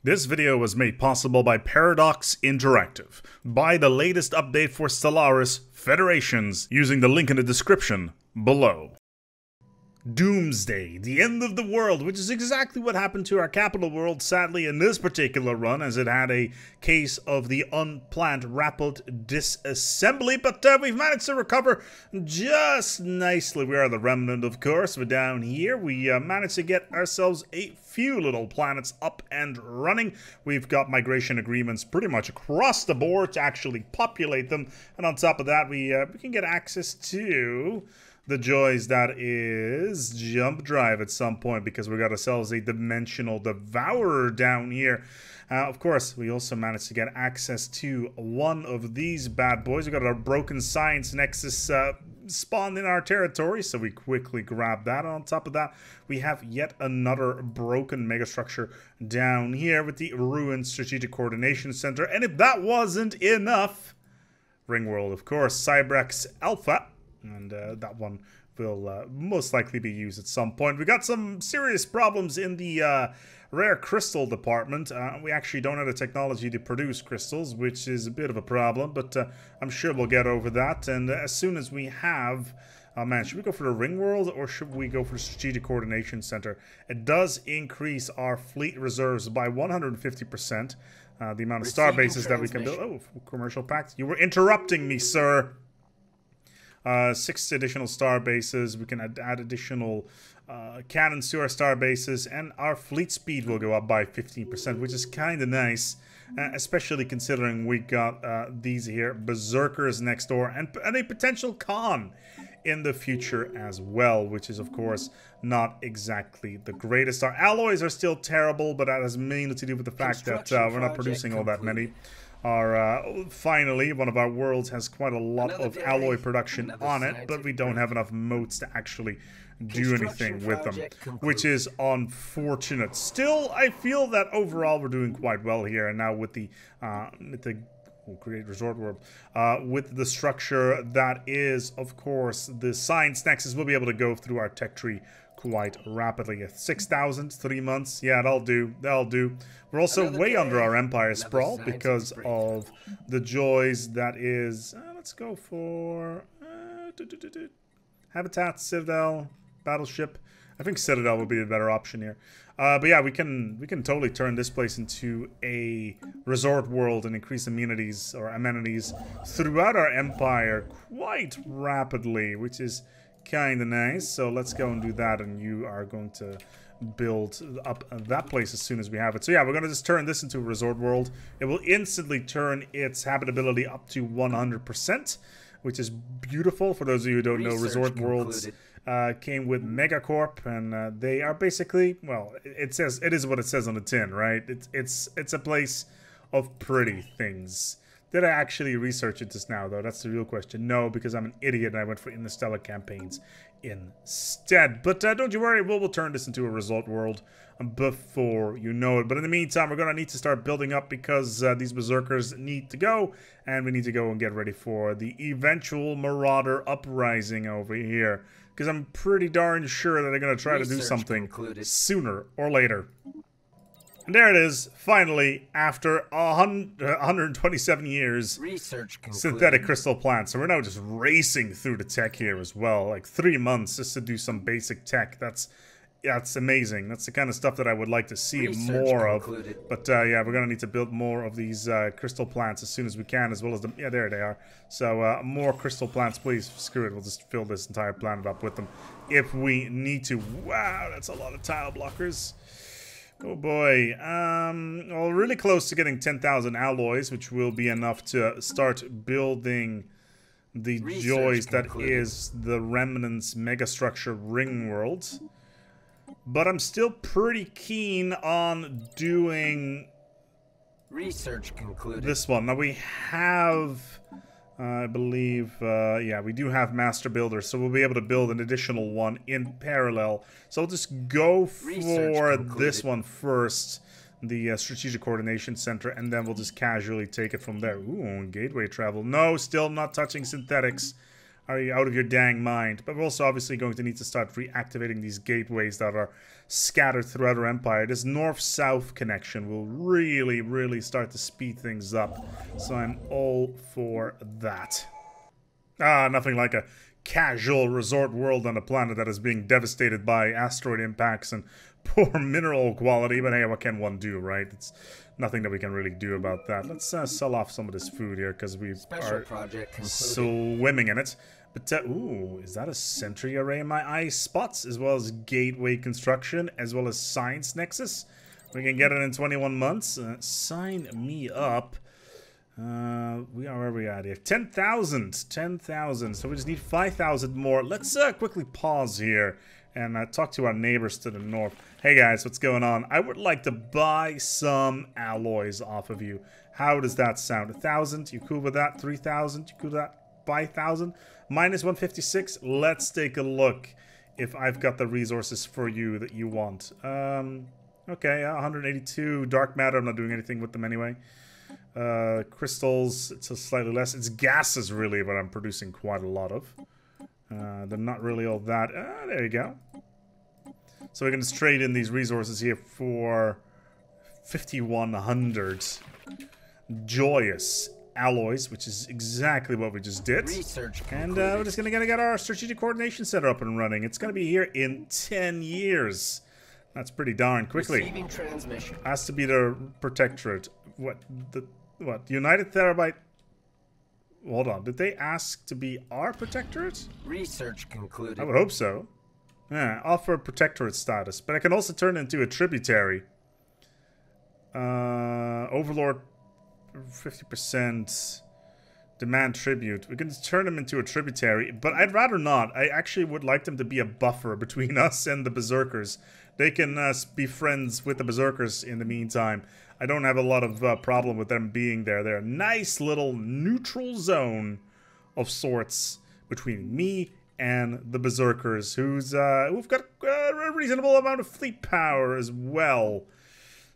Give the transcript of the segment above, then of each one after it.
This video was made possible by Paradox Interactive. Buy the latest update for Stellaris Federations using the link in the description below. Doomsday, the end of the world, which is exactly what happened to our capital world, sadly, in this particular run, as it had a case of the unplanned rapid disassembly, but we've managed to recover just nicely. We are the remnant, of course, but down here we managed to get ourselves a few little planets up and running. We've got migration agreements pretty much across the board to actually populate them, and on top of that, we can get access to the joys that is jump drive at some point, because we got ourselves a dimensional devourer down here. Of course, we also managed to get access to one of these bad boys. We got our broken science nexus spawned in our territory, so we quickly grab that. On top of that, we have yet another broken megastructure down here with the ruined strategic coordination center. And if that wasn't enough, Ringworld, of course, Cybrex Alpha. And that one will most likely be used at some point. We got some serious problems in the rare crystal department. We actually don't have the technology to produce crystals, which is a bit of a problem, but I'm sure we'll get over that. And as soon as we have... Oh man, should we go for the ring world or should we go for the strategic coordination center? It does increase our fleet reserves by 150%. The amount of star bases that we can build. Oh, commercial pact. You were interrupting me, sir. 6 additional star bases. We can add additional cannons to our star bases, and our fleet speed will go up by 15%, which is kind of nice, especially considering we got these here berserkers next door, and a potential Khan in the future as well, which is of course not exactly the greatest. Our alloys are still terrible, but that has mainly to do with the fact that we're not producing all that many. Finally, one of our worlds has quite a lot of alloy production on it, but we don't have enough motes to actually do anything with them, which is unfortunate. Still, I feel that overall we're doing quite well here, and now with the we'll create resort world with the structure that is, of course, the science nexus, we'll be able to go through our tech tree quite rapidly. 6,000, 3 months. Yeah, that'll do. That'll do. We're also way under our empire sprawl because of the joys that is... let's go for... Habitat, Citadel, Battleship. I think Citadel would be the better option here. But yeah, we can totally turn this place into a resort world and increase amenities throughout our empire quite rapidly, which is kind of nice. So let's go and do that, and you are going to build up that place as soon as we have it. So yeah, we're going to just turn this into a resort world. It will instantly turn its habitability up to 100%, which is beautiful. For those of you who don't know, resort worlds came with Megacorp, and they are basically, well, it is what it says on the tin, right? It's a place of pretty things. Did I actually research it just now, though? That's the real question. No, because I'm an idiot and I went for Interstellar campaigns instead. But don't you worry, we'll turn this into a result world before you know it. But in the meantime, we're going to need to start building up, because these berserkers need to go, and we need to go and get ready for the eventual Marauder uprising over here, because I'm pretty darn sure that they're going to try to do something sooner or later. And there it is, finally, after 127 years, synthetic crystal plants. So we're now just racing through the tech here as well. Like 3 months just to do some basic tech. That's amazing. That's the kind of stuff that I would like to see more of. But yeah, we're going to need to build more of these crystal plants as soon as we can, as well as the... Yeah, there they are. So more crystal plants, please. Screw it, we'll just fill this entire planet up with them if we need to. Wow, that's a lot of tile blockers. Oh boy, well, really close to getting 10,000 alloys, which will be enough to start building the joys that is the Remnant's Megastructure ring world. But I'm still pretty keen on doing this one. Now we have... I believe, yeah, we do have Master Builders, so we'll be able to build an additional one in parallel. So we'll just go for this one first, the Strategic Coordination Center, and then we'll just casually take it from there. Ooh, gateway travel. No, still not touching synthetics. Are you out of your dang mind? But we're also obviously going to need to start reactivating these gateways that are scattered throughout our empire. This north-south connection will really, really start to speed things up. So I'm all for that. Nothing like a casual resort world on a planet that is being devastated by asteroid impacts and poor mineral quality. But hey, what can one do, right? It's nothing that we can really do about that. Let's sell off some of this food here because we are swimming in it. But, ooh, is that a sentry array in my eye spots? As well as gateway construction, as well as science nexus. We can get it in 21 months. Sign me up. Where are we at here? 10,000. 10,000. So we just need 5,000 more. Let's quickly pause here and talk to our neighbors to the north. Hey guys, what's going on? I would like to buy some alloys off of you. How does that sound? 1,000? You cool with that? 3,000? You cool with that? 5,000? Minus 156? Let's take a look if I've got the resources for you that you want. Okay, 182 dark matter. I'm not doing anything with them anyway. Crystals, it's a slightly less. It's gases really, but I'm producing quite a lot of. They're not really all that. There you go. So we can just trade in these resources here for 5,100 joyous alloys, which is exactly what we just did. And we're just gonna get our strategic coordination center up and running. It's gonna be here in 10 years. That's pretty darn quickly. Has to be the protectorate. What? United Terabyte? Hold on. Did they ask to be our protectorate? Research concluded. I would hope so. Yeah, offer protectorate status, but I can also turn into a tributary. Overlord, 50%. Demand tribute. We can turn them into a tributary, but I'd rather not. I actually would like them to be a buffer between us and the Berserkers. They can be friends with the Berserkers in the meantime. I don't have a lot of problem with them being there. They're a nice little neutral zone of sorts between me and the Berserkers, who've got a reasonable amount of fleet power as well.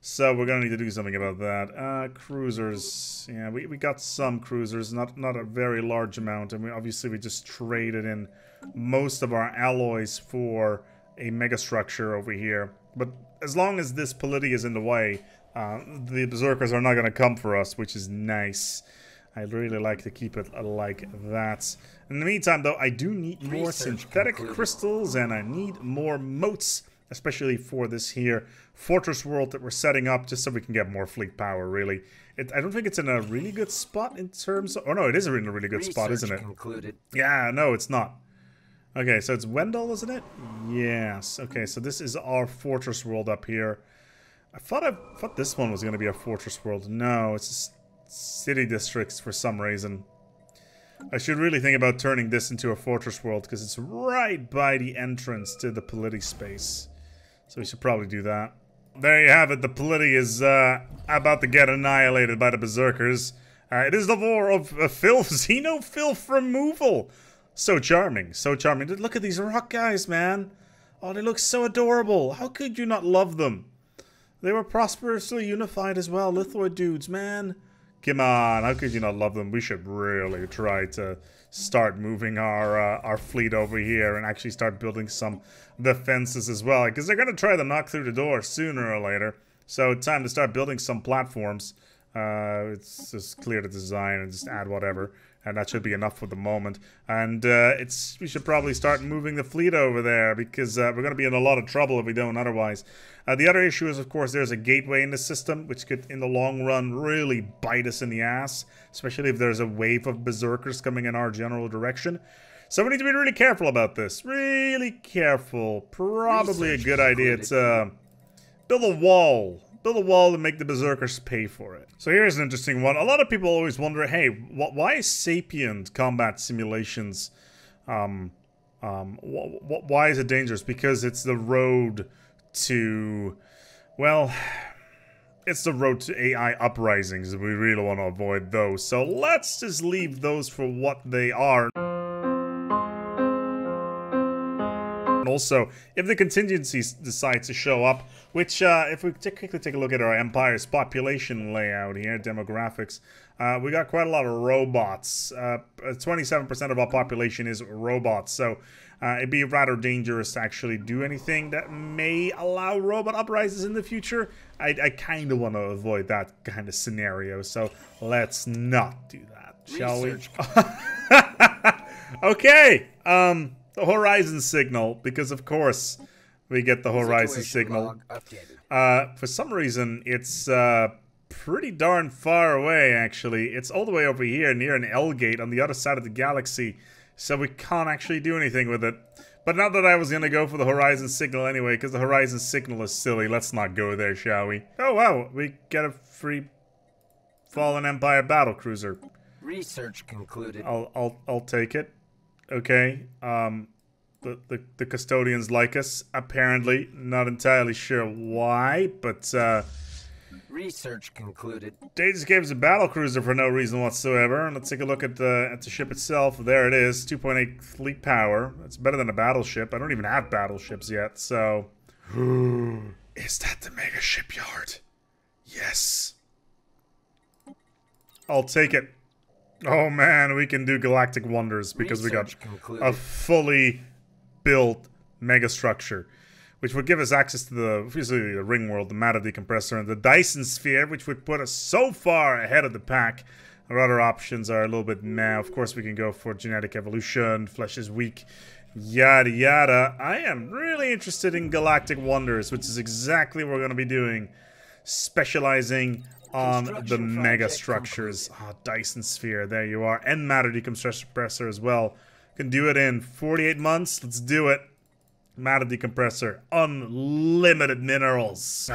So we're gonna need to do something about that. Cruisers, yeah, we got some cruisers, not a very large amount, and we just traded in most of our alloys for a megastructure over here. But as long as this polity is in the way, the Berserkers are not gonna come for us, which is nice. I'd really like to keep it like that. In the meantime, though, I do need more synthetic crystals, and I need more moats, especially for this here fortress world that we're setting up, just so we can get more fleet power, really. I don't think it's in a really good spot in terms of... Oh, no, it is in a really good spot, isn't it? Concluded. Yeah, no, it's not. Okay, so it's Wendell, isn't it? Yes. Okay, so this is our fortress world up here. I thought this one was going to be a fortress world. No, it's just city districts for some reason. I should really think about turning this into a fortress world, because it's right by the entrance to the polity space. So we should probably do that. There you have it. The polity is about to get annihilated by the Berserkers. It is the war of filth, xenofilth removal. So charming, so charming. Look at these rock guys, man. Oh, they look so adorable. How could you not love them? They were prosperously unified as well. Lithoid dudes, man. Come on, how could you not love them? We should really try to start moving our fleet over here and actually start building some defenses as well, because they're going to try to knock through the door sooner or later. So it's time to start building some platforms. It's just clear the design and just add whatever, and that should be enough for the moment. And we should probably start moving the fleet over there, because we're going to be in a lot of trouble if we don't otherwise. The other issue is, of course, there's a gateway in the system, which could, in the long run, really bite us in the ass, especially if there's a wave of berserkers coming in our general direction. So we need to be really careful about this. Really careful. Probably a good idea to build a wall. Build a wall and make the berserkers pay for it. So here's an interesting one. A lot of people always wonder, hey, why is sapient combat simulations, why is it dangerous? Because it's the road to, well, it's the road to AI uprisings, and we really want to avoid those. So let's just leave those for what they are. And also, if the contingencies decide to show up, which if we quickly take a look at our Empire's population layout here, demographics, we got quite a lot of robots. 27% of our population is robots, so it'd be rather dangerous to actually do anything that may allow robot uprises in the future. I kind of want to avoid that kind of scenario, so let's not do that, shall we? Okay, the horizon signal, because of course we get the horizon signal. For some reason, it's pretty darn far away, actually. It's all the way over here near an L gate on the other side of the galaxy, so we can't actually do anything with it. But not that I was gonna go for the horizon signal anyway, because the horizon signal is silly. Let's not go there, shall we? Oh wow, we get a free Fallen Empire battlecruiser. Research concluded. I'll take it. Okay. The custodians like us, apparently. Not entirely sure why, but research concluded. They just gave us a battlecruiser for no reason whatsoever. Let's take a look at the ship itself. There it is, 2.8 fleet power. That's better than a battleship. I don't even have battleships yet, so is that the mega shipyard? Yes. I'll take it. Oh man, we can do Galactic Wonders because we got a fully built megastructure, which would give us access to obviously the ring world, the matter decompressor, and the Dyson sphere, which would put us so far ahead of the pack. Our other options are a little bit meh. Of course, we can go for genetic evolution, flesh is weak, yada yada. I am really interested in Galactic Wonders, which is exactly what we're going to be doing, specializing on the megastructures. Oh, Dyson sphere, there you are, and matter decompressor as well. Can do it in 48 months. Let's do it. Matter decompressor, unlimited minerals.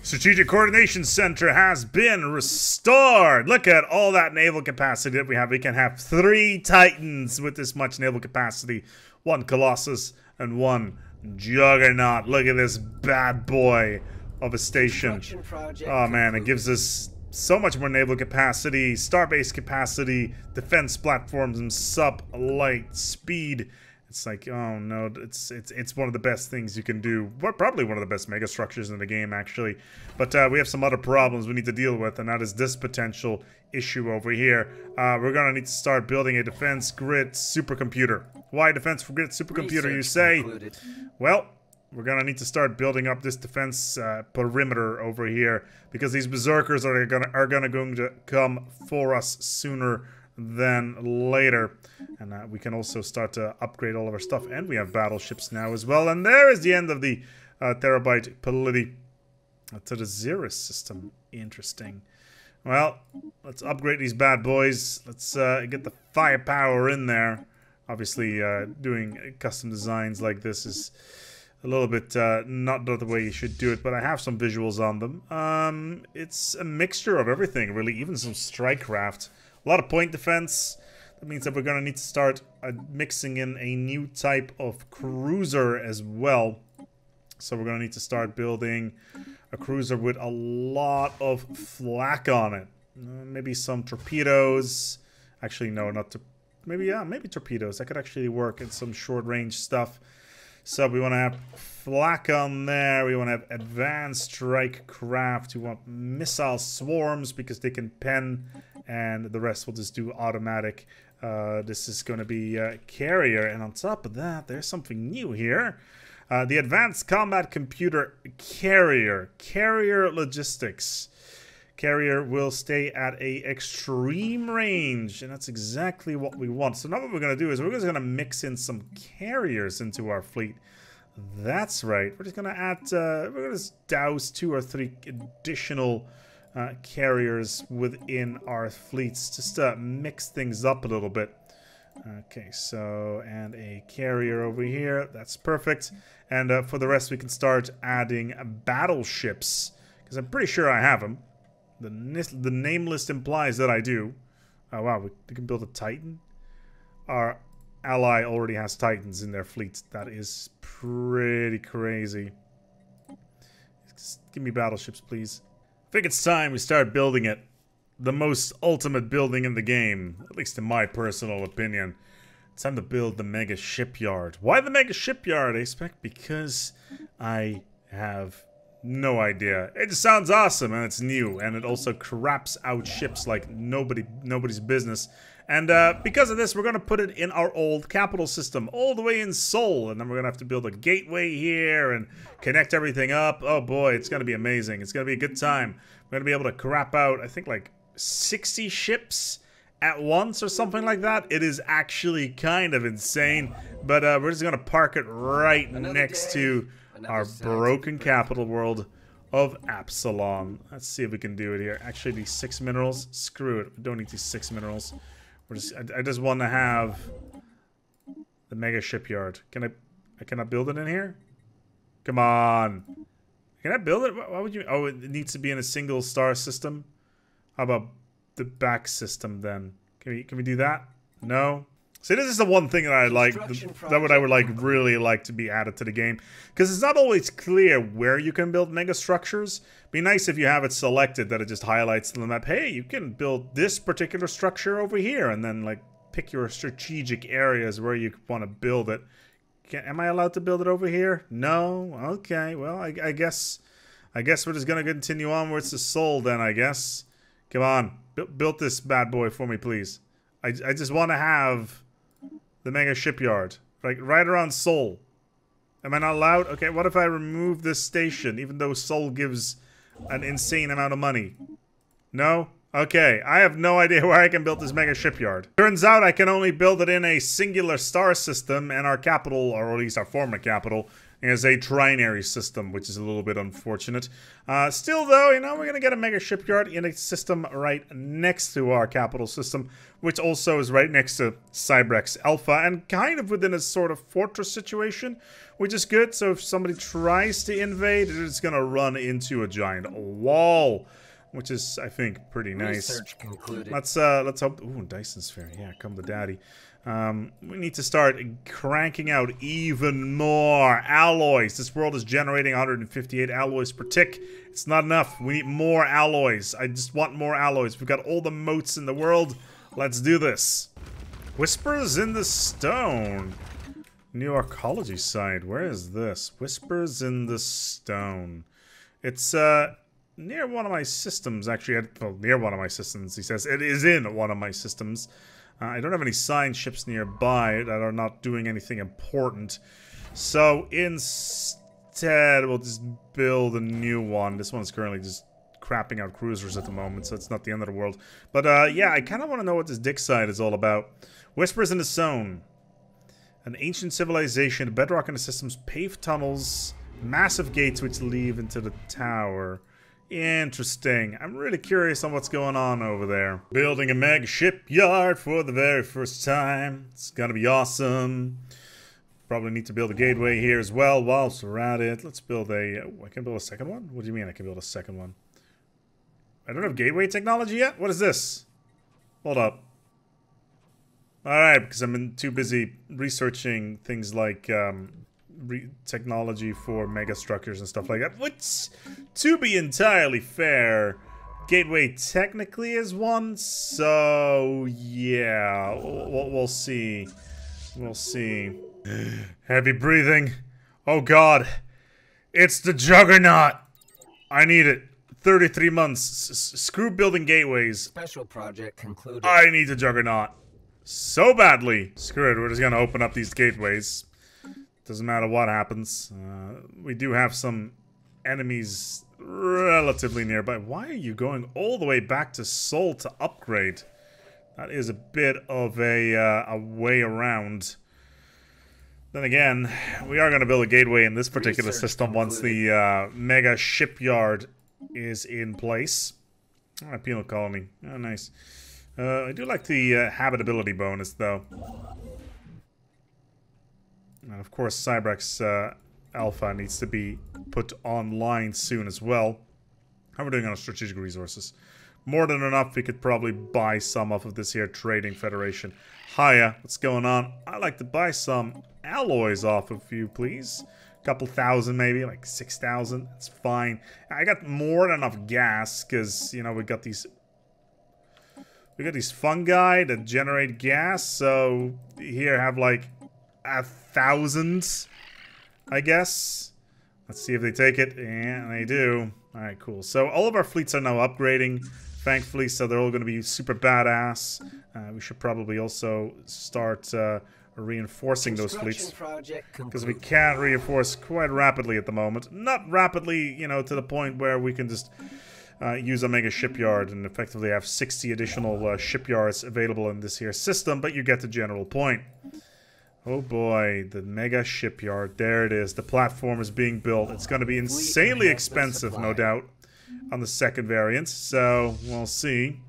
Strategic Coordination Center has been restored. Look at all that naval capacity that we have. We can have 3 Titans with this much naval capacity. 1 Colossus and 1 Juggernaut. Look at this bad boy of a station. Oh man, it gives us so much more naval capacity, starbase capacity, defense platforms, and sub-light speed. It's like, oh no, it's one of the best things you can do. Well, probably one of the best megastructures in the game, actually. But we have some other problems we need to deal with, and that is this potential issue over here. We're gonna need to start building a defense grid supercomputer. Why defense grid supercomputer, you say? Well, we're gonna need to start building up this defense perimeter over here, because these berserkers are going to come for us sooner than later. And we can also start to upgrade all of our stuff, and we have battleships now as well. And there is the end of the terabyte polity to the Xeris system. Interesting. Well, let's upgrade these bad boys. Let's get the firepower in there. Obviously, doing custom designs like this is a little bit not the way you should do it, but I have some visuals on them. It's a mixture of everything, really, even some strike craft. A lot of point defense. That means that we're going to need to start mixing in a new type of cruiser as well. So we're going to need to start building a cruiser with a lot of flak on it. Maybe some torpedoes. Actually, no, not maybe torpedoes. That could actually work in some short-range stuff. So we want to have flak on there. We want to have advanced strike craft. We want missile swarms because they can pen, and the rest will just do automatic. This is going to be carrier, and on top of that, there's something new here. The Advanced Combat Computer Carrier. Carrier Logistics. Carrier will stay at a extreme range, and that's exactly what we want. So now what we're going to do is we're just going to mix in some carriers into our fleet. That's right. We're just going to add, we're going to douse 2 or 3 additional carriers within our fleets, just to mix things up a little bit. Okay, so, and a carrier over here. That's perfect. And for the rest, we can start adding battleships, because I'm pretty sure I have them. The name list implies that I do. Oh wow, we can build a Titan? Our ally already has Titans in their fleet. That is pretty crazy. Just give me battleships, please. I think it's time we start building it. The most ultimate building in the game, at least in my personal opinion. It's time to build the Mega Shipyard. Why the Mega Shipyard, ASpec? Because I have no idea. It just sounds awesome and it's new, and it also craps out ships like nobody's business. And because of this, we're gonna put it in our old capital system, all the way in Seoul, and then we're gonna have to build a gateway here and connect everything up. Oh boy, it's gonna be amazing. It's gonna be a good time. We're gonna be able to crap out, I think, like 60 ships at once or something like that. It is actually kind of insane, but we're just gonna park it right next to our broken capital world of Absalom. Let's see if we can do it here. Actually, these 6 minerals, screw it. We don't need these 6 minerals. I just want to have the Mega Shipyard. Can I build it in here? Come on. Can I build it? Why would you? Oh, it needs to be in a single star system. How about the back system then? Can we do that? No. See, this is the one thing that I like, that I would like really like to be added to the game, because it's not always clear where you can build megastructures. Be nice if you have it selected that it just highlights on the map. Hey, you can build this particular structure over here, and then like pick your strategic areas where you want to build it. Am I allowed to build it over here? No. Okay. Well, I guess we're just gonna continue onwards to Seoul then. I guess. Come on, build this bad boy for me, please. I just want to have the Mega Shipyard, like right around Seoul. Am I not allowed? Okay, what if I remove this station, even though Seoul gives an insane amount of money? No? Okay, I have no idea where I can build this Mega Shipyard. Turns out I can only build it in a singular star system, and our capital, or at least our former capital, is a trinary system, which is a little bit unfortunate. Still though, you know, we're gonna get a Mega Shipyard in a system right next to our capital system, which also is right next to Cybrex Alpha, and kind of within a sort of fortress situation, which is good. So if somebody tries to invade, it's gonna run into a giant wall, which is, I think, pretty nice. Research concluded. Let's hope. Ooh, Dyson Sphere. Yeah, come to daddy. We need to start cranking out even more alloys. This world is generating 158 alloys per tick. It's not enough. We need more alloys. I just want more alloys. We've got all the moats in the world. Let's do this. Whispers in the Stone. New archaeology site. Where is this? Whispers in the Stone. It's near one of my systems, actually. Well, near one of my systems, he says. It is in one of my systems. I don't have any signed ships nearby that are not doing anything important. So instead, we'll just build a new one. This one's currently just crapping out cruisers at the moment, so it's not the end of the world. But yeah, I kind of want to know what this dig site is all about. Whispers in the Zone. An ancient civilization, bedrock in the systems, paved tunnels, massive gates which lead into the tower. Interesting. I'm really curious on what's going on over there. Building a Mega Shipyard for the very first time. It's gonna be awesome. Probably need to build a gateway here as well whilst we're at it. Let's build a... I can build a second one? What do you mean I can build a second one? I don't have gateway technology yet? What is this? Hold up. Alright, because I'm too busy researching things like... technology for megastructures and stuff like that, which, to be entirely fair, gateway technically is one, so yeah, we'll see. We'll see. Heavy breathing. Oh god, it's the Juggernaut. I need it. 33 months. Screw building gateways. Special project concluded. I need the Juggernaut so badly. Screw it, we're just gonna open up these gateways. Doesn't matter what happens. We do have some enemies relatively nearby. Why are you going all the way back to Seoul to upgrade? That is a bit of a way around. Then again, we are going to build a gateway in this particular system once the Mega Shipyard is in place. Oh, a penal colony. Oh, nice. I do like the habitability bonus, though. And of course, Cybrex Alpha needs to be put online soon as well. How are we doing on our strategic resources? More than enough. We could probably buy some off of this here Trading Federation. Hiya, what's going on? I'd like to buy some alloys off of you, please. A couple thousand, maybe, like 6,000. That's fine. I got more than enough gas, because, you know, we got these... We got these fungi that generate gas, so here have like 1,000, I guess. Let's see if they take it. Yeah, they do. Alright, cool. So all of our fleets are now upgrading, thankfully, so they're all going to be super badass. We should probably also start reinforcing those fleets, because we can reinforce quite rapidly at the moment. Not rapidly, you know, to the point where we can just use a mega shipyard and effectively have 60 additional shipyards available in this here system, but you get the general point. Oh boy, the mega shipyard. There it is. The platform is being built. It's going to be insanely expensive, no doubt, on the second variant, so we'll see.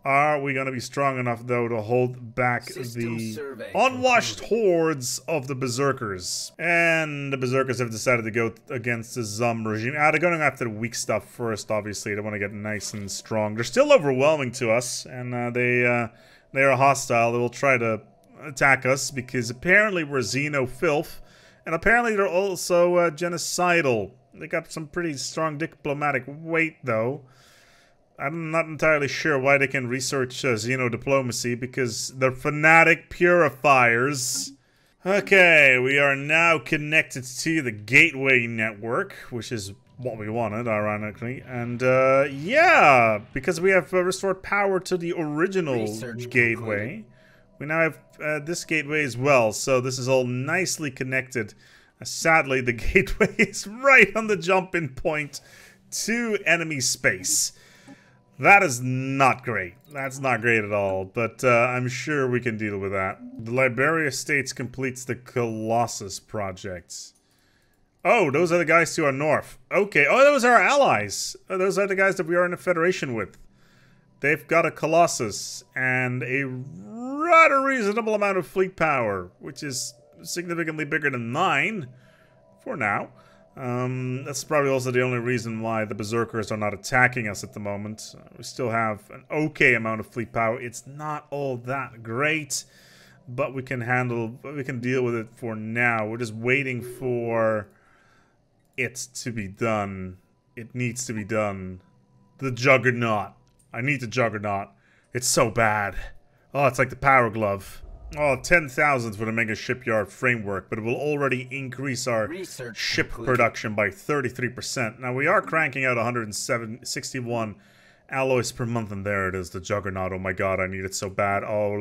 Are we going to be strong enough, though, to hold back the unwashed hordes of the Berserkers? And the Berserkers have decided to go against the Zum regime. They're going after the weak stuff first, obviously. They want to get nice and strong. They're still overwhelming to us, and they are hostile. They will try to attack us, because apparently we're Xeno filth, and apparently they're also genocidal. They got some pretty strong diplomatic weight, though. I'm not entirely sure why they can research xenodiplomacy, because they're fanatic purifiers. Okay, we are now connected to the gateway network, which is what we wanted, ironically. And yeah, because we have restored power to the original gateway, we now have this gateway as well. So this is all nicely connected. Sadly, the gateway is right on the jump-in point to enemy space. That is not great. That's not great at all, but I'm sure we can deal with that. The Liberia States completes the Colossus project. Oh, those are the guys to our north. Okay, oh, those are our allies. Oh, those are the guys that we are in a federation with. They've got a Colossus and a rather reasonable amount of fleet power, which is significantly bigger than mine, for now. That's probably also the only reason why the Berserkers are not attacking us at the moment. We still have an okay amount of fleet power. It's not all that great, but we can deal with it for now. We're just waiting for it to be done. It needs to be done. The Juggernaut. I need the Juggernaut. It's so bad. Oh, it's like the Power Glove. Oh, 10,000 for the Mega Shipyard framework, but it will already increase our ship production by 33%. Now, we are cranking out 161 alloys per month, and there it is, the Juggernaut. Oh my god, I need it so bad. Oh,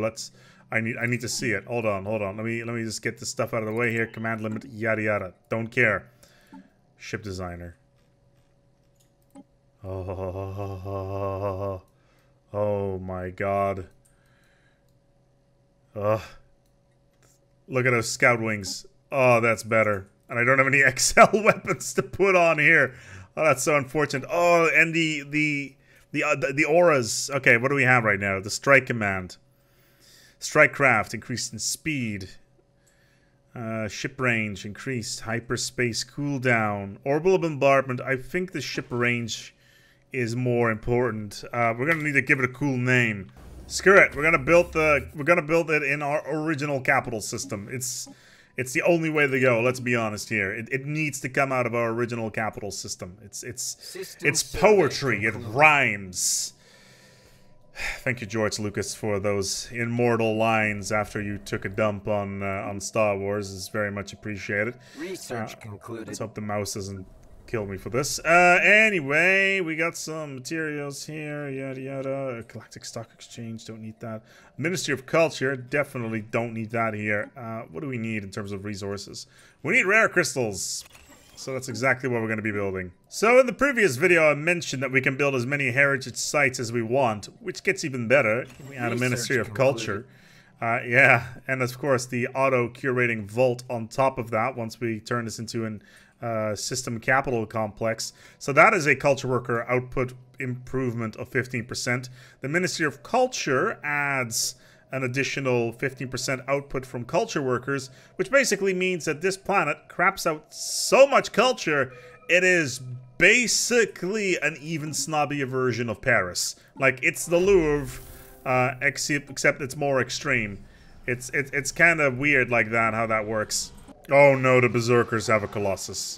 I need to see it. Hold on. Let me just get this stuff out of the way here. Command limit, yada yada. Don't care. Ship designer. Oh my god. Look at those scout wings. Oh, that's better. And I don't have any XL weapons to put on here. Oh, that's so unfortunate. Oh, and the auras. Okay, what do we have right now? The strike command. Strike craft increased in speed. Ship range increased. Hyperspace cooldown. Orbital bombardment. I think the ship range is more important. We're gonna need to give it a cool name. Screw it. We're gonna build it in our original capital system. It's the only way to go. Let's be honest here. It needs to come out of our original capital system. It's poetry. It rhymes. Thank you, George Lucas, for those immortal lines after you took a dump on Star Wars. It's very much appreciated. Research concluded. Let's hope the mouse doesn't kill me for this. Anyway, we got some materials here, yada yada. Galactic Stock Exchange, don't need that. Ministry of Culture, definitely don't need that here. What do we need in terms of resources? We need rare crystals. So that's exactly what we're going to be building. So in the previous video, I mentioned that we can build as many heritage sites as we want, which gets even better. We add a Ministry of Culture. Yeah, and of course the auto-curating vault on top of that once we turn this into an system capital complex. So that is a culture worker output improvement of 15%. The Ministry of Culture adds an additional 15% output from culture workers, which basically means that this planet craps out so much culture, it is basically an even snobbier version of Paris. Like, it's the Louvre, except it's more extreme. It's kind of weird like that, how that works. Oh no, the Berserkers have a Colossus.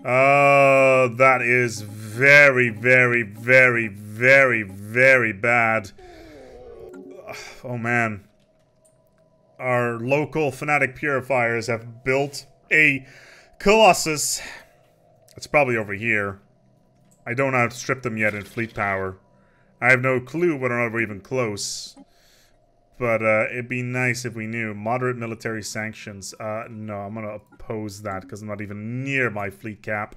That is very, very, very, very, very bad. Oh man. Our local Fnatic purifiers have built a Colossus. It's probably over here. I don't outstrip them yet in fleet power. I have no clue whether or not we're even close. But it'd be nice if we knew. Moderate military sanctions. No, I'm going to oppose that because I'm not even near my fleet cap.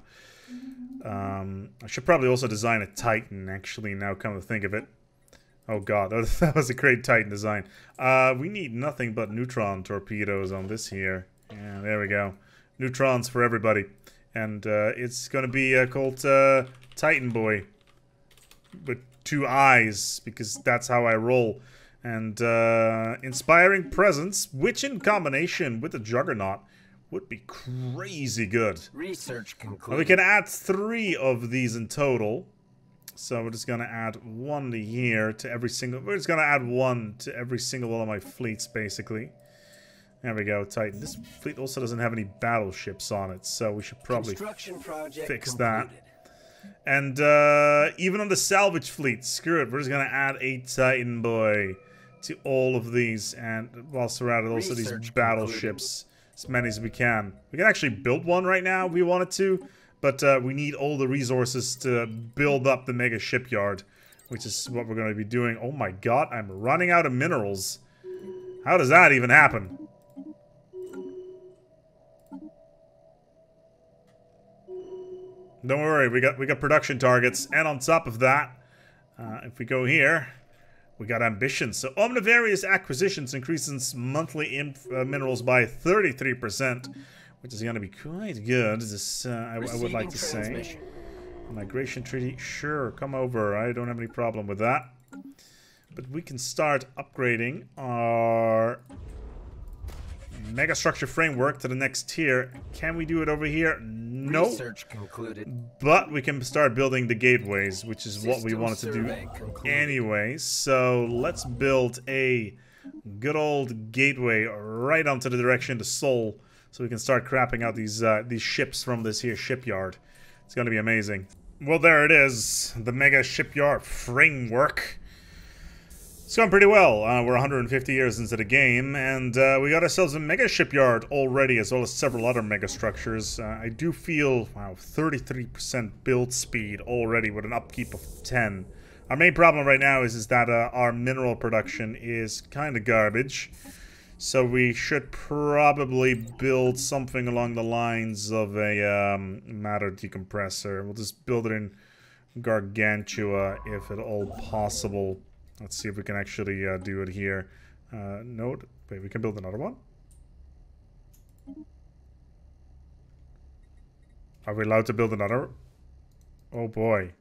I should probably also design a Titan, actually, now come to think of it. Oh god, that was a great Titan design. We need nothing but neutron torpedoes on this here. Yeah, there we go. Neutrons for everybody. And it's going to be called Titan Boy. With 2 eyes, because that's how I roll. And inspiring presence, which in combination with the Juggernaut would be crazy good. Research concluded. And we can add 3 of these in total. So we're just going to add 1 to here to every single... We're just going to add 1 to every single one of my fleets, basically. There we go, Titan. This fleet also doesn't have any battleships on it, so we should probably fix that. And even on the salvage fleet, screw it. We're just going to add a Titan Boy to all of these. And whilst we're at it, also these battleships. As many as we can. We can actually build one right now if we wanted to. But we need all the resources to build up the mega shipyard. Which is what we're going to be doing. Oh my god, I'm running out of minerals. How does that even happen? Don't worry, we got production targets. And on top of that, if we go here, we got ambitions. So Omnivarious acquisitions increases monthly minerals by 33%. Which is going to be quite good. This, I would like to say. Migration treaty, sure, come over. I don't have any problem with that. But we can start upgrading our Megastructure framework to the next tier. Can we do it over here? No. Research concluded. But we can start building the gateways, which is what we wanted to do anyway. So let's build a good old gateway right onto the direction to Sol. So we can start crapping out these ships from this here shipyard. It's going to be amazing. Well, there it is. The Mega Shipyard framework. It's going pretty well. We're 150 years into the game. And we got ourselves a Mega Shipyard already, as well as several other Mega Structures. I do feel, wow, 33% build speed already with an upkeep of 10. Our main problem right now is that our mineral production is kind of garbage. So we should probably build something along the lines of a matter decompressor. We'll just build it in Gargantua if at all possible. Let's see if we can actually do it here. No, wait, we can build another one? Are we allowed to build another? Oh boy.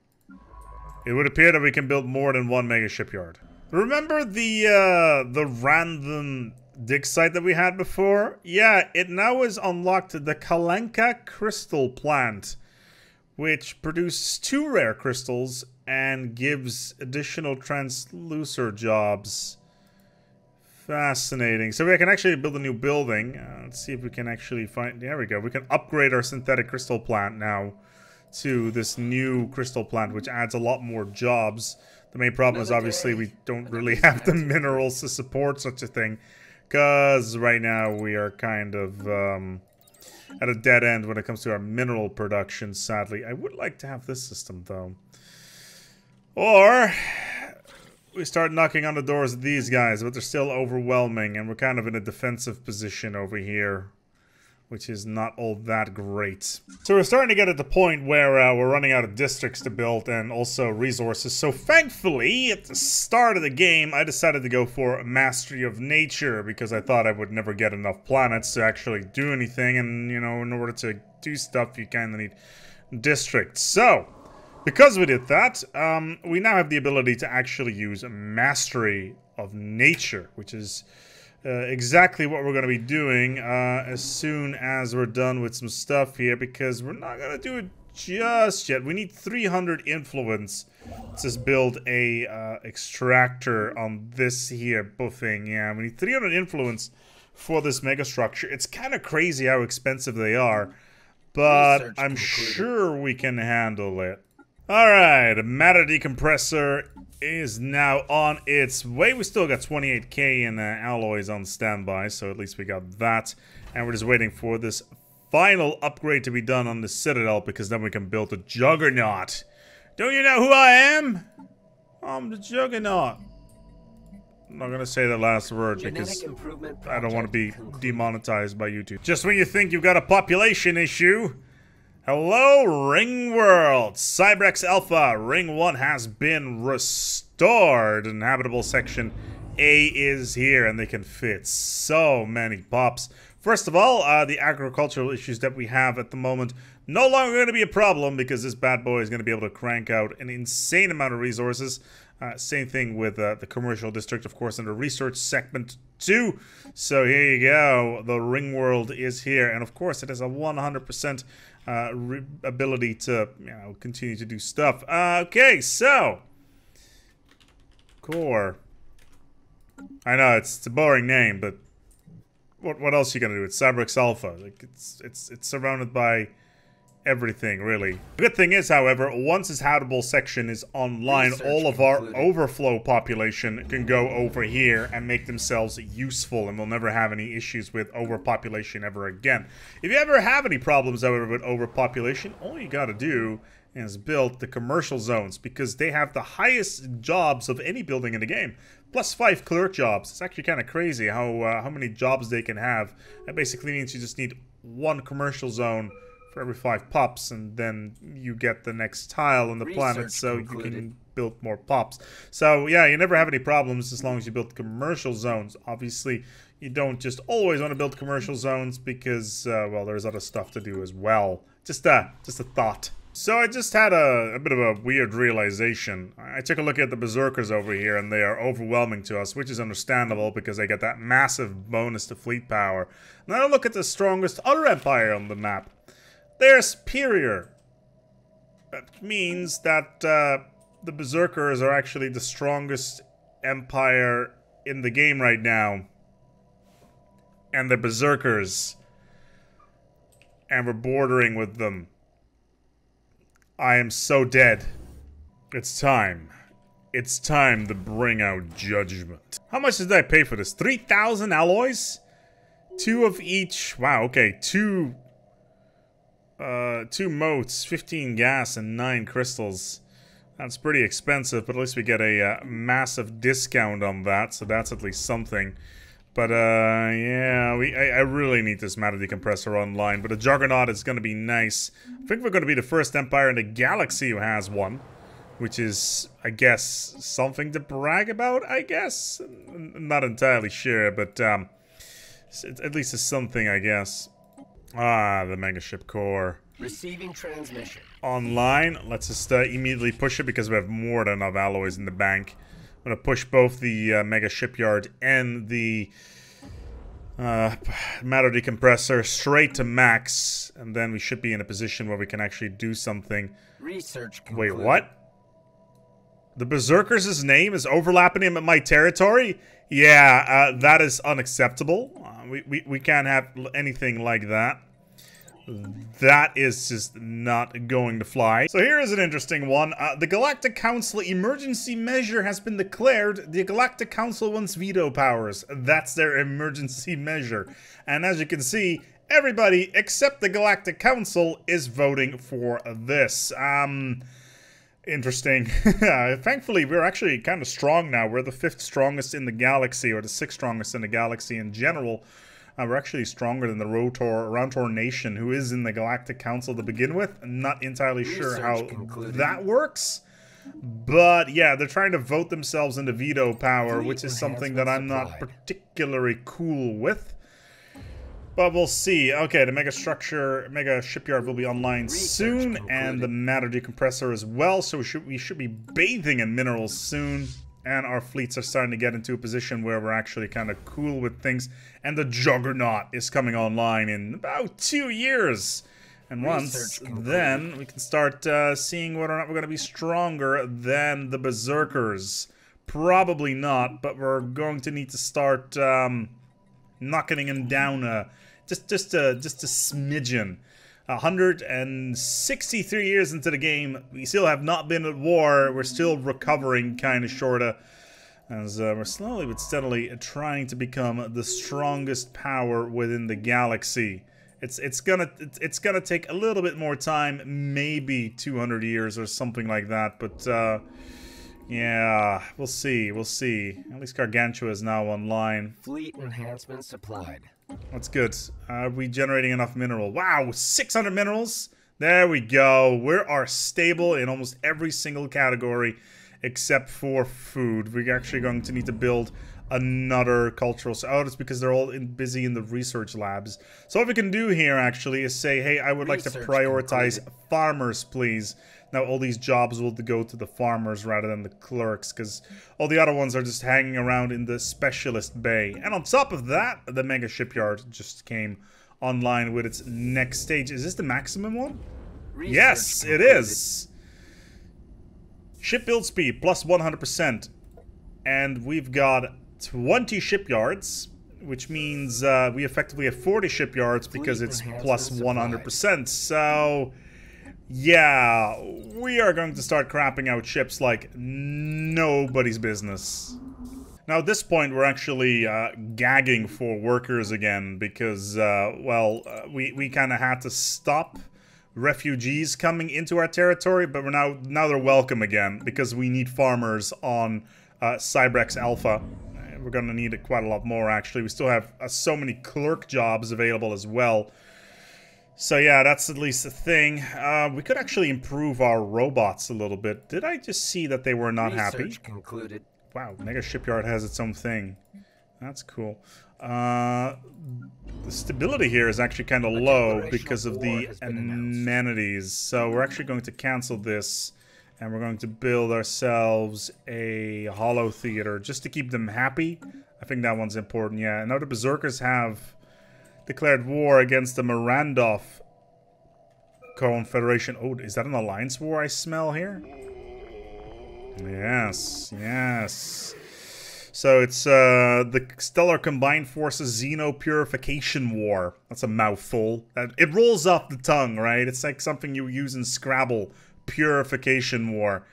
It would appear that we can build more than 1 mega shipyard. Remember the random dig site that we had before? Yeah, it now is unlocked the Kalenka crystal plant, which produces 2 rare crystals and gives additional translucer jobs. Fascinating. So we can actually build a new building. Let's see if we can actually find... There we go. We can upgrade our synthetic crystal plant now to this new crystal plant, which adds a lot more jobs. The main problem is obviously we don't really have the minerals to support such a thing. Because right now we are kind of at a dead end when it comes to our mineral production, sadly. I would like to have this system, though. Or we start knocking on the doors of these guys, but they're still overwhelming, and we're kind of in a defensive position over here, which is not all that great. So we're starting to get at the point where we're running out of districts to build and also resources. So thankfully, at the start of the game, I decided to go for Mastery of Nature because I thought I would never get enough planets to actually do anything. And, you know, in order to do stuff, you kind of need districts. So, because we did that, we now have the ability to actually use Mastery of Nature, which is... exactly what we're going to be doing as soon as we're done with some stuff here, because we're not going to do it just yet. We need 300 influence to build a extractor on this here thing. Yeah, we need 300 influence for this megastructure. It's kind of crazy how expensive they are, but Research I'm concluded. sure we can handle it. Alright, matter decompressor is now on its way. We still got 28k in alloys on standby, so at least we got that. And we're just waiting for this final upgrade to be done on the Citadel, because then we can build the Juggernaut. Don't you know who I am? I'm the Juggernaut. I'm not gonna say the last word because I don't want to be demonetized by YouTube. Just when you think you've got a population issue. Hello, Ring World! Cybrex Alpha, Ring 1 has been restored. Inhabitable Section A is here, and they can fit so many pops. First of all, the agricultural issues that we have at the moment no longer going to be a problem, because this bad boy is going to be able to crank out an insane amount of resources. Same thing with the commercial district, of course, in the research segment too. So here you go, the Ring World is here, and of course it has a 100% ability to, you know, continue to do stuff. Okay, so core. I know it's a boring name, but what else are you gonna do? It's Cybrex Alpha. Like it's surrounded by everything, really. The good thing is, however, once this habitable section is online, all of our overflow population can go over here and make themselves useful, and we'll never have any issues with overpopulation ever again. If you ever have any problems, however, with overpopulation, all you gotta do is build the commercial zones, because they have the highest jobs of any building in the game. +5 clerk jobs. It's actually kind of crazy how many jobs they can have. That basically means you just need one commercial zone for every 5 pops, and then you get the next tile on the planet, so you can build more pops. So yeah, you never have any problems as long as you build commercial zones. Obviously, you don't just always want to build commercial zones, because well, there's other stuff to do as well. Just a thought. So I just had a bit of a weird realization. I took a look at the Berserkers over here, and they are overwhelming to us, which is understandable because they get that massive bonus to fleet power. Now I look at the strongest other empire on the map. They're superior. That means that the Berserkers are actually the strongest empire in the game right now. And the Berserkers. And we're bordering with them. I am so dead. It's time. It's time to bring out judgment. How much did I pay for this? 3,000 alloys? 2 of each. Wow, okay. 2 motes, 15 gas, and 9 crystals. That's pretty expensive, but at least we get a massive discount on that, so that's at least something. But yeah, I really need this matter decompressor online, but a Juggernaut is going to be nice. I think we're going to be the first empire in the galaxy who has one, which is, I guess, something to brag about, I guess? I'm not entirely sure, but at least it's something, I guess. Ah, the Megaship core. Receiving transmission. Online. Let's just immediately push it because we have more than enough alloys in the bank. I'm going to push both the Mega Shipyard and the matter decompressor straight to max. And then we should be in a position where we can actually do something. Research concluded. Wait, what? The Berserkers' name is overlapping him at my territory? Yeah, that is unacceptable. We can't have anything like that. That is just not going to fly. So here is an interesting one. The Galactic Council emergency measure has been declared. The Galactic Council wants veto powers. That's their emergency measure. And as you can see, everybody except the Galactic Council is voting for this. Interesting. Thankfully, we're actually kind of strong now. We're the 5th strongest in the galaxy, or the 6th strongest in the galaxy in general. We're actually stronger than the Rotor Nation, who is in the Galactic Council to begin with. I'm not entirely sure how that works. But yeah, they're trying to vote themselves into veto power, which is something that I'm not particularly cool with. But we'll see. Okay, the Mega Shipyard will be online soon, and the matter decompressor as well. So we should be bathing in minerals soon. And our fleets are starting to get into a position where we're actually kind of cool with things. And the Juggernaut is coming online in about 2 years. And once then, we can start seeing whether or not we're going to be stronger than the Berserkers. Probably not, but we're going to need to start knocking them down just a smidgen. 163 years into the game, we still have not been at war. We're still recovering, kind of, sorta. As we're slowly but steadily trying to become the strongest power within the galaxy. It's gonna take a little bit more time, maybe 200 years or something like that. But yeah, we'll see. We'll see. At least Gargantua is now online. Fleet enhancement supplied. That's good. Are we generating enough mineral? Wow, 600 minerals. There we go. We are stable in almost every single category. Except for food. We're actually going to need to build another cultural... Oh, it's because they're all busy in the research labs. So what we can do here, actually, is say, hey, I would like to prioritize farmers, please. Now, all these jobs will go to the farmers rather than the clerks, because all the other ones are just hanging around in the specialist bay. And on top of that, the Mega Shipyard just came online with its next stage. Is this the maximum one? Yes, it is! Ship build speed, plus 100%. And we've got 20 shipyards, which means we effectively have 40 shipyards because it's plus 100%. So, yeah, we are going to start crapping out ships like nobody's business. Now, at this point, we're actually gagging for workers again because, well, we kind of had to stop refugees coming into our territory, but we're now they're welcome again because we need farmers on Cybrex Alpha. We're gonna need it quite a lot more, actually. We still have so many clerk jobs available as well. So yeah, that's at least a thing. We could actually improve our robots a little bit. Did I just see that they were not happy? Research concluded. Wow, Mega Shipyard has its own thing. That's cool. The stability here is actually kind of low because of the amenities. So we're actually going to cancel this. And we're going to build ourselves a holo theater just to keep them happy. I think that one's important, yeah. And now the Berserkers have declared war against the Mirandov Confederation. Oh, is that an alliance war I smell here? Yes, yes. So it's the Stellar Combined Forces Xeno Purification War. That's a mouthful. It rolls off the tongue, right? It's like something you use in Scrabble. Purification War.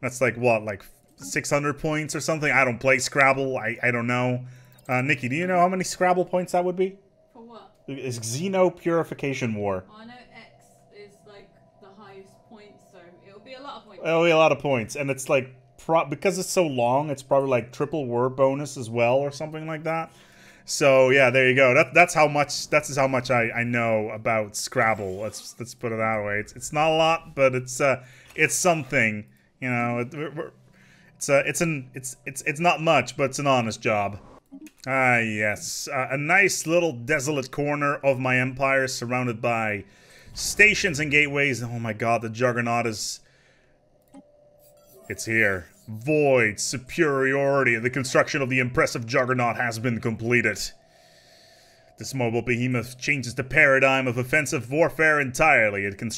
That's like what, like 600 points or something? I don't play Scrabble. I don't know. Nikki, do you know how many Scrabble points that would be? For what? It's Xeno Purification War. I know X is like the highest point, so it'll be a lot of points. It'll be a lot of points, and it's like because it's so long, it's probably like triple word bonus as well, or something like that. So yeah, there you go. That's how much I know about Scrabble. Let's put it that way. It's not a lot, but it's something. You know, it's not much, but it's an honest job. Ah yes, a nice little desolate corner of my empire, surrounded by stations and gateways. Oh my God, the Juggernaut is. It's here. Void superiority. The construction of the impressive Juggernaut has been completed. This mobile behemoth changes the paradigm of offensive warfare entirely. It can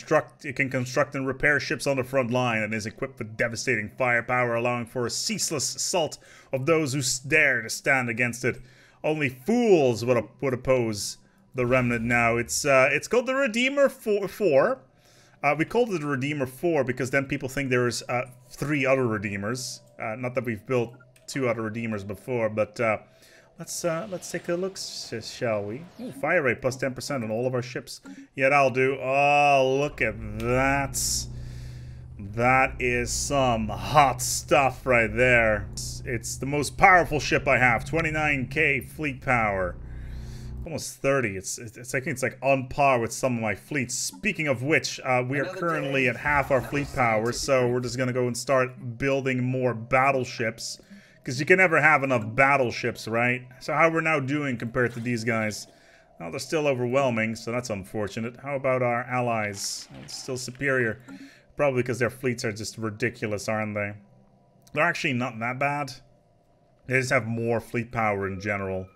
construct and repair ships on the front line and is equipped with devastating firepower, allowing for a ceaseless assault of those who dare to stand against it. Only fools would oppose the Remnant now. It's called the Redeemer 4. We called it the Redeemer 4 because then people think there's 3 other Redeemers. Not that we've built 2 other Redeemers before, but let's take a look, shall we? Ooh, fire rate plus 10% on all of our ships. Yeah, that'll do. Oh, look at that. That is some hot stuff right there. It's the most powerful ship I have. 29k fleet power. Almost 30. I think it's like on par with some of my fleets. Speaking of which, we are currently at half our fleet power, so we're just gonna go and start building more battleships. Because you can never have enough battleships, right? So how we're now doing compared to these guys? Well, they're still overwhelming, so that's unfortunate. How about our allies? It's still superior. Probably because their fleets are just ridiculous, aren't they? They're actually not that bad. They just have more fleet power in general.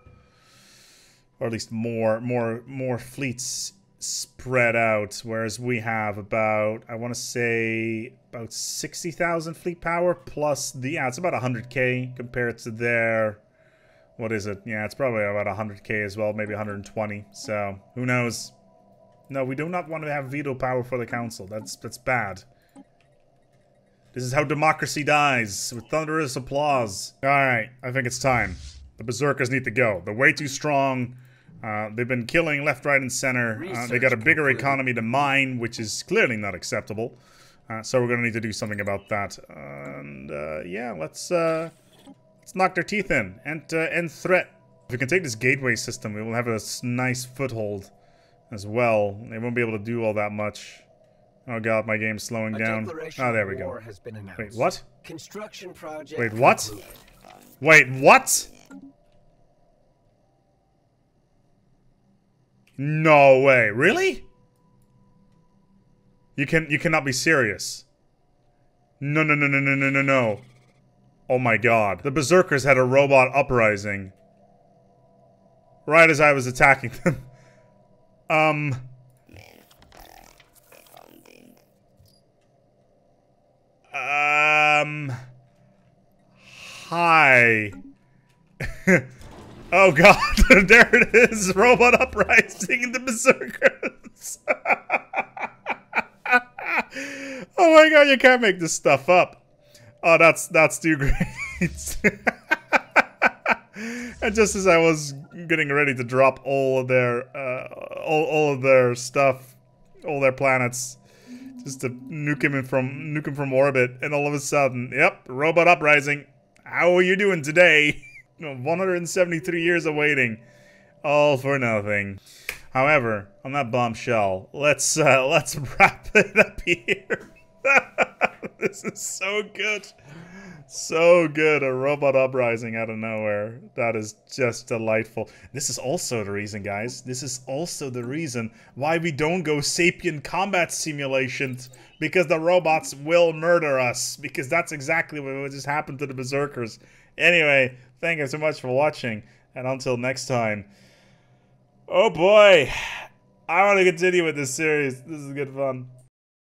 Or at least more fleets spread out, whereas we have about, I want to say, about 60,000 fleet power plus the, yeah, it's about 100k compared to their, what is it? Yeah, it's probably about 100k as well, maybe 120, so who knows? No, we do not want to have veto power for the council. That's bad. This is how democracy dies, with thunderous applause. Alright, I think it's time. The berserkers need to go. They're way too strong. They've been killing left, right, and center. They got a bigger economy than mine, which is clearly not acceptable. So we're gonna need to do something about that. And yeah, let's knock their teeth in. End threat. If we can take this gateway system, we will have a nice foothold as well. They won't be able to do all that much. Oh god, my game's slowing down. Oh, there we go. Wait, what? Construction project. Wait, what? Wait, what? No way. Really? You cannot be serious. No, no, no, no, no, no, no, no. Oh my god. The berserkers had a robot uprising. Right as I was attacking them. Hi. Oh god, there it is. Robot uprising in the berserkers. Oh my god, you can't make this stuff up. Oh, that's too great. And just as I was getting ready to drop all of their stuff, all their planets, just to nuke him from orbit, and all of a sudden, yep, robot uprising. How are you doing today? 173 years of waiting, all for nothing. However, on that bombshell, let's wrap it up here. This is so good. So good, a robot uprising out of nowhere. That is just delightful. This is also the reason, guys. This is also the reason why we don't go sapient combat simulations. Because the robots will murder us. Because that's exactly what just happened to the berserkers. Anyway, thank you so much for watching. And until next time. Oh boy. I want to continue with this series. This is good fun.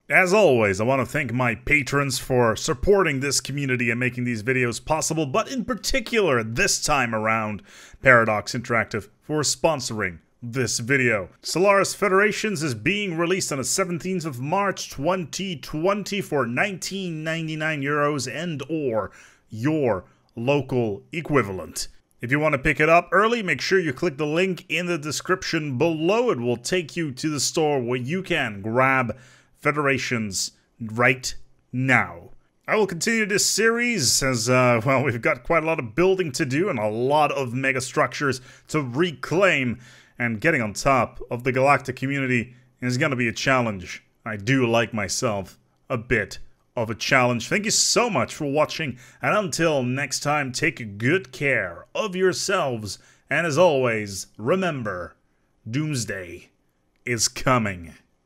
As always, I want to thank my patrons for supporting this community and making these videos possible, but in particular, this time around, Paradox Interactive for sponsoring this video. Stellaris Federations is being released on the 17th of March 2020 for 19.99 euros and or your local equivalent. If you want to pick it up early, make sure you click the link in the description below. It will take you to the store where you can grab Federations right now. I will continue this series as, well, we've got quite a lot of building to do and a lot of megastructures to reclaim, and getting on top of the galactic community is going to be a challenge. I do like myself a bit of a challenge. Thank you so much for watching, and until next time, take good care of yourselves, and as always, remember, Doomsday is coming.